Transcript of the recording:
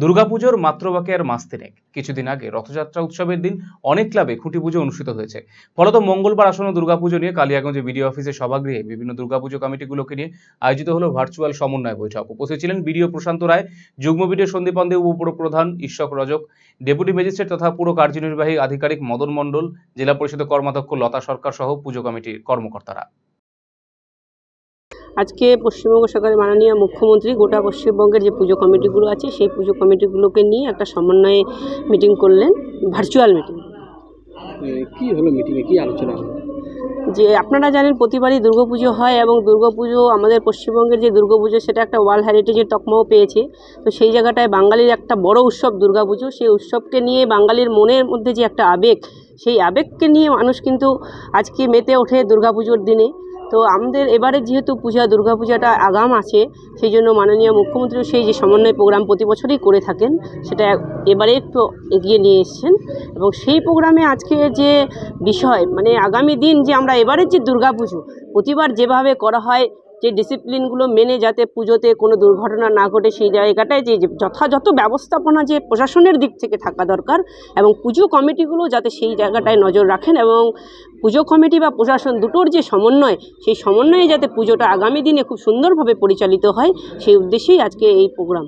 দুর্গাপুজোর মাত্র বাকি আর মাস তিনেক। কিছুদিন আগে রথযাত্রা উৎসবের দিন অনেক ক্লাবে খুঁটি পুজো অনুষ্ঠিত হয়েছে। ফলত মঙ্গলবার আসন্ন দুর্গাপুজো নিয়ে কালিয়াগঞ্জে বিডিও অফিসের সভাগৃহে বিভিন্ন দুর্গাপুজো কমিটিগুলোকে নিয়ে আয়োজিত হলো ভার্চুয়াল সমন্বয় বৈঠক। উপস্থিত ছিলেন বিডিও প্রশান্ত রায়, যুগ্ম বিডিও সন্দীপন দে, উপপ্রধান ঈশ্বর রজক, ডেপুটি ম্যাজিস্ট্রেট তথা পুরো কার্যনির্বাহী আধিকারিক মদন মণ্ডল, জেলা পরিষদের কর্মাধ্যক্ষ লতা সরকার সহ পুজো কমিটির কর্মকর্তারা। আজকে পশ্চিমবঙ্গ সরকারের মাননীয় মুখ্যমন্ত্রী গোটা পশ্চিমবঙ্গের যে পুজো কমিটিগুলো আছে সেই পুজো কমিটিগুলোকে নিয়ে একটা সমন্বয়ে মিটিং করলেন, ভার্চুয়াল মিটিং। কি হলো মিটিংয়ে, কি আলোচনা হলো? যে আপনারা জানেন প্রতিবারই দুর্গাপুজো হয় এবং দুর্গাপুজো আমাদের পশ্চিমবঙ্গের যে দুর্গাপুজো সেটা একটা ওয়ার্ল্ড হেরিটেজের তকমাও পেয়েছে। তো সেই জায়গাটায় বাঙালির একটা বড় উৎসব দুর্গাপুজো, সেই উৎসবকে নিয়ে বাঙালির মনের মধ্যে যে একটা আবেগ, সেই আবেগকে নিয়ে মানুষ কিন্তু আজকে মেতে ওঠে দুর্গাপুজোর দিনে। তো আমাদের এবারে যেহেতু দুর্গাপূজাটা আগাম আছে, সেই জন্য মাননীয় মুখ্যমন্ত্রী সেই যে সমন্বয় প্রোগ্রাম প্রতি বছরই করে থাকেন সেটা এবারে একটু এগিয়ে নিয়ে এসছেন। এবং সেই প্রোগ্রামে আজকে যে বিষয় মানে আগামী দিন যে আমরা এবারের যে দুর্গাপুজো প্রতিবার যেভাবে করা হয়, যে ডিসিপ্লিনগুলো মেনে যাতে পুজোতে কোনো দুর্ঘটনা না ঘটে, সেই জায়গাটায় যে যথাযথ ব্যবস্থাপনা যে প্রশাসনের দিক থেকে থাকা দরকার এবং পুজো কমিটিগুলো যাতে সেই জায়গাটায় নজর রাখেন এবং পুজো কমিটি বা প্রশাসন দুটোর যে সমন্বয়, সেই সমন্বয়ে যাতে পুজোটা আগামী দিনে খুব সুন্দরভাবে পরিচালিত হয়, সেই উদ্দেশ্যেই আজকে এই প্রোগ্রাম।